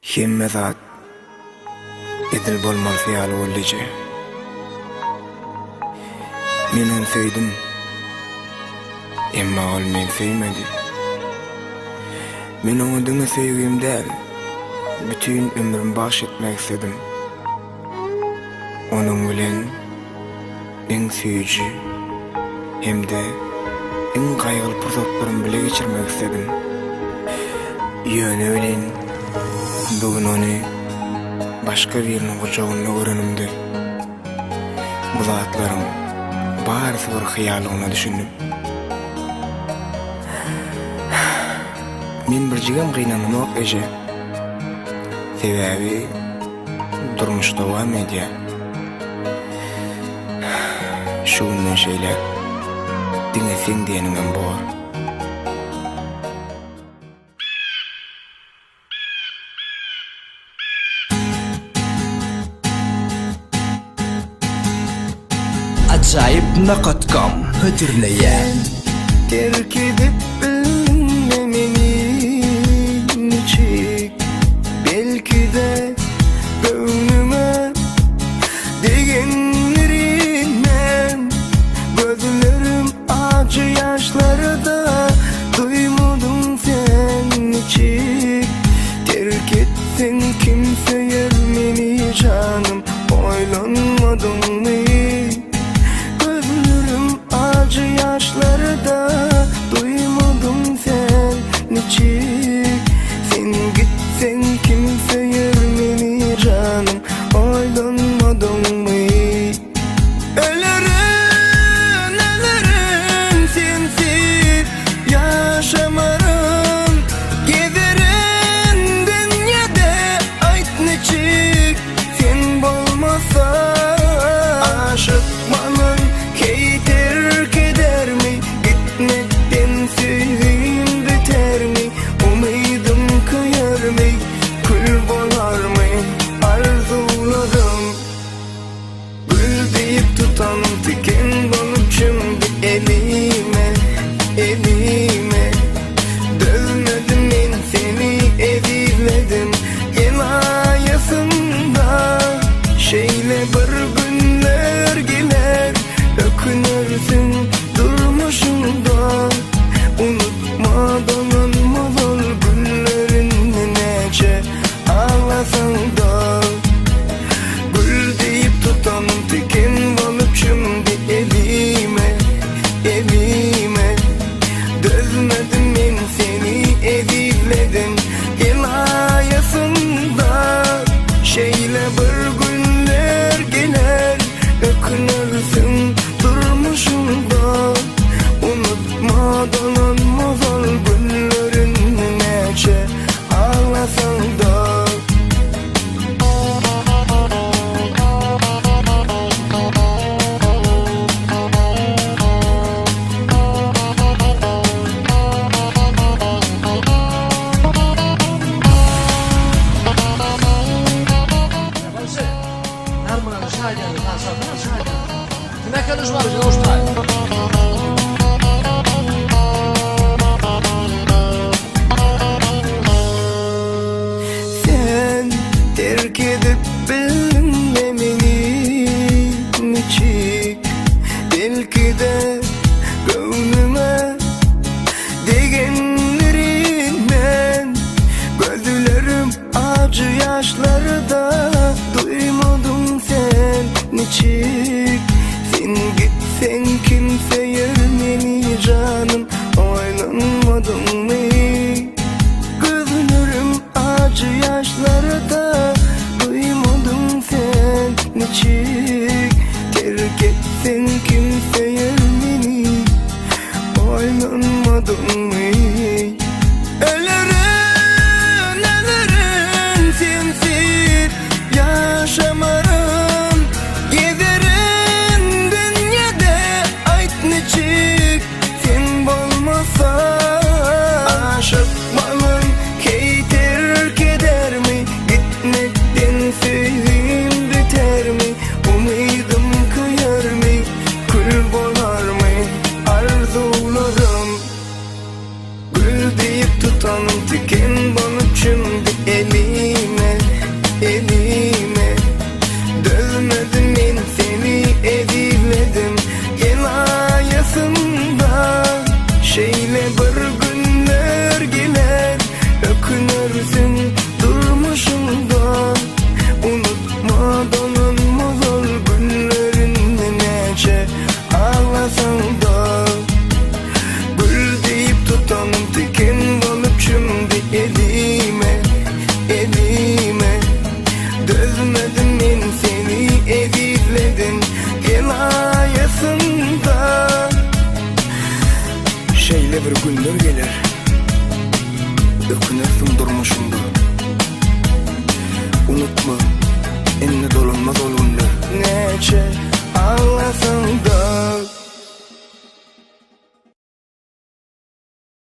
Hemme zat edil bolmaly ýaly bolýaje. Men onu söýdim. Emma ol meni söýmedi. Men onu diňe söýgüm däl. Bütün ömrüm baş etmek istedim. Onun bilen en süýüji hemde en gaýgyly pursatlarymy bile geçirmek istedim. Ýöne bilen bugün onu başka birinin gocagynda görenimde bu zatlarym barysy bir hyýalyna düşündim. Men bir jigem gynanmak eje. Sebäbi durmuşda dowam edýär. Şu näşeler diňe sen diýeniňem bar. Ajaib.com hötürleýär. Terk edip bilmemeni niçik, belki de gönlüme degenlerinden gözlerim acı yaşlarda duymadım sen niçik. Terk ettin kimseyer meni canım, oylanmadın mı? Acı yaşlarda duymadım sen niçik. Sen gitsen kimse yermeni canım, oylanmadın mı? Ölürüm, ölürüm sensiz yaşamarım. Gezerim dünyada ayt niçik. Sen bolmasan aşıkmanın terk eder mi? Gitmekten sevdiğim biter mi? Umidim kıyar mı? Kül bolar mı? Arzuladım. Gül deyip tutan diken bolup şimdi elime, elime. Dövmedim ben seni, ezizledim el ayasında. Şeyle bir günler gelir, ökünürsün durmuşunda. Unutmadan olmaz ol günlerin nece ağlasan da. Gül deyip tutan diken bolup şimdi elime, elime. Dözmedim ben seni, ezizledim el ayasında. Şeyle bir günler gelir, ökünürsün durmuşunda. Unutmadan olmaz ol günlerin nece ağlasan da. Como é que eles vão na Austrália? Sen terk edip bilmemeni niçik, belki de gönlüme degenlerinden gözlerim acı yaşlarda duymadım sen niçik. Sen gitsen kimse yermeni canım, oylanmadın mı? Gözlerim acı yaşlarda duymadım sen niçik. Terk etsen kimse yermeni, oylanmadın mı? Ölürüm, ölürüm sensiz yaşamarım. Gezerim dünyada ayt niçik. Sen bolmasan aşıkmanın terk eder mi? Gitmekten sevdiğim biter mi? Umidim kıyar mı? Kül bolar mı? Arzuladım. Gül deyip tutan diken bolup şimdi elime. düşümdü elime, elime. Dözmedim men seni ezizledim el ayasında. Şeýle bir günler geler, ökünersin durmuşunda. Unutma, enni dolanmaz olunlar. Neçe ağlasan da